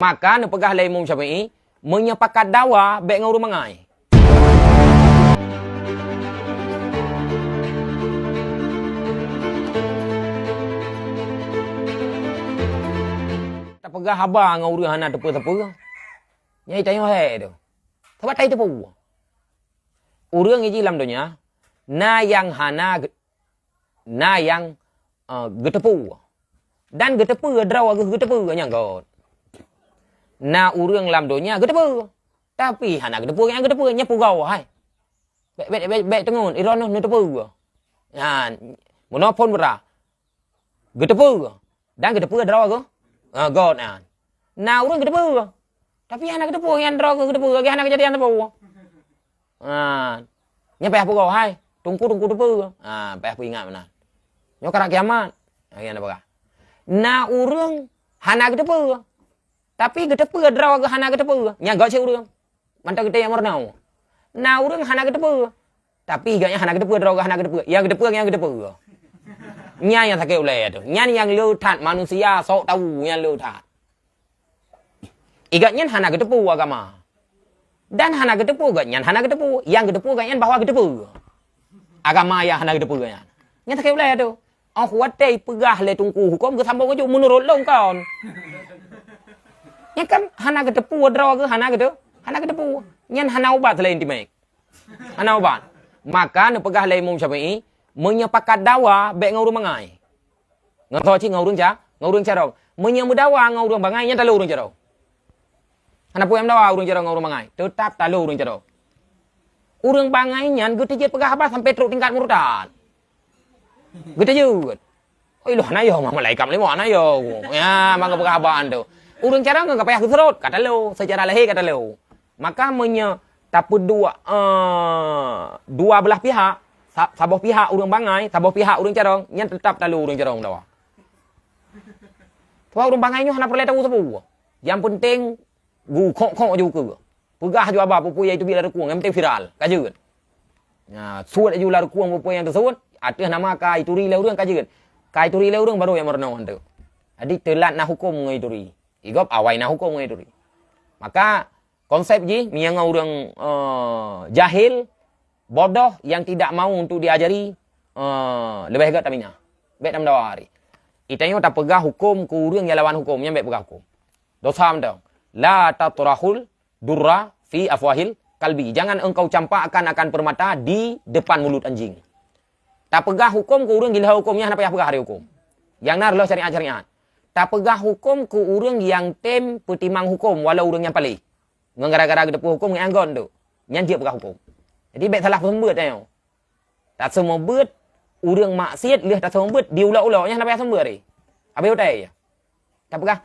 Maka nepegah lai Imam Syafi'i menyepakat dawa baik ngau mangai. Tak pegah haba ngau ru hana tepu-tepu. Nyai tanya he tu. Sebab tai tepu. Urang iji lam dunia na yang hana na yang getepu. Dan getepu draw getepu nyang god. Na urang lam dunia getepu. Tapi hana getepu yang getepu nya pugau hai. Baik tengun irono nu tepu. Ha, monopon bra. Getepu. Dan getepu draw god an. Na urang getepu. Tapi hana getepu yang draw getepu hana kejadian tepu. Ha, nya peh pugau hai. Tungku tepu. Ha, peh ingat mana. Nyo kara kiamat. Ayan apa? Na urang hana getepu. Tapi getepu draw hana getepu. Nya gak cek urang. Mantap gede yang mornau. Na urang hana getepu. Tapi gaknya hana getepu draw hana getepu. Yang getepu. Nya yang sakit ulai tu. Nya yang leutat manusia sok tahu yang leutat. Igatnya hana getepu agama. Dan hana getepu gaknya hana getepu. Yang getepu gaknya bahwa getepu. Agama yang hana getepu gaknya. Nya sakit ulai tu. Oh watai pegah le tungku hukum ke sambung ke menurut long kawan. Nya kan hana getepu draw ke hana getepu. Nya hana ubat lain timek. Hana ubat. Maka nepegah le Imam Syafi'i menyepakat dawa baik ngau mangai. Ngau ci ngau urang carong. Menyemu dawa ngau urang bangai nya talu urang carong. Hana puem dawa urang carong ngau mangai. Tetap talu urang carong. Urang bangai nya gede je pegah apa sampai teruk tingkat murtad. Gede juga. Oi loh na yo malaikat le mo na yo. Ya mangga pegah abaan tu. Urang carong enggak payah keserut kata lu secara lahir kata lu. Maka tapi dua belah pihak, saboh pihak urang bangai, saboh pihak urang carong, nya tetap talu urang carong dawa. Tuah urang bangai nyo hana perle tahu sepu. Yang penting gu kok juga. Pegah ju aba pupuy itu bila rekuang, yang penting viral, kajeun. Nah, suat ju la rekuang pupuy yang tersebut, ada nama kai turi le urang kajeun. Kai turi le urang baru yang merno hantu. Jadi telat na hukum ngai turi. Igop awai na hukum ngai turi. Maka konsep ji yang orang jahil, bodoh yang tidak mau untuk diajari lebih hebat tamina. Baik tam dawari. Itanya tak pegah hukum ku urang yang lawan hukumnya baik pegah hukum. Dosa amdong. La tatrahul durra fi afwahil kalbi. Jangan engkau campakkan akan permata di depan mulut anjing. Tak pegah hukum ku urang gila hukumnya hana payah pegah hari hukum. Yang nar lo syariat. Tak pegah hukum ku urang yang tem petimang hukum walau urang yang paling. Gara-gara gedepu hukum ngai anggon tu. Nyan dia pegah hukum. Jadi baik salah sembut ayo. Tak semua bet urang maksiat leh tak semua bet diulah-ulah nya sampai sembut ni. Habis utai ya. Tak pegah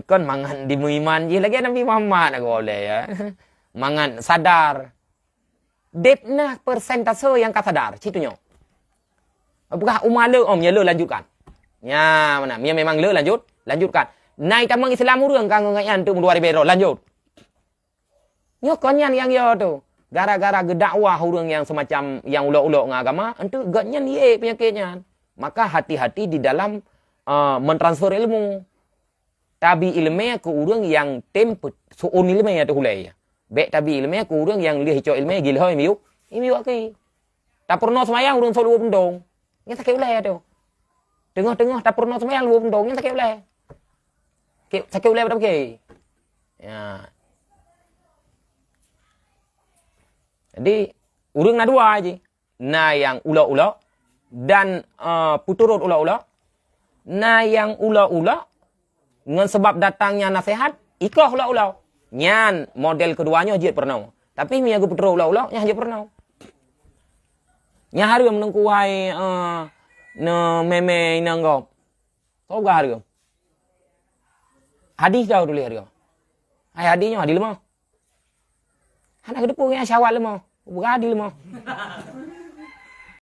kon mangan di muiman je lagi Nabi Muhammad aku boleh ya. Mangan sadar. Depna persentase yang ka sadar, citunya. Apakah umar le nya le lanjutkan. Ya mana? Dia memang le lanjutkan. Naik tamang Islam urang kang ngayan tu 2000 lanjut. Nyo konyan yang yo tu. Gara-gara gedakwah urang yang semacam yang ulok-ulok ngagama, entu gatnya ye penyakitnya. Maka hati-hati di dalam mentransfer ilmu. Tabi ilmu ke urang yang tempat suun ilmu ya tu hulai. Baik tabi ilmu ke urang yang lih hicau ilmu gil hoi miu aki. Tak pernah semayang urang solo pendong. Nya sakit ulai tu. Tengah-tengah tak pernah semayang lu pendong nya sakit ulai. Sakit ulai betul ke? Ya. Jadi, urang na dua aja. Na yang ula-ula dan puturut ula-ula. Na yang ula-ula dengan sebab datangnya nasihat, ikhlas ula-ula. Nyan model keduanya je pernah. Tapi mi aku puturut ula-ula nya je pernah. Nya hari menengku hai ne meme inanggop. So ga hari. Hadis dah dulu hari. Hai hadisnya hadis lemah. Anak kedepu yang syawal lemah. Beradi lemah.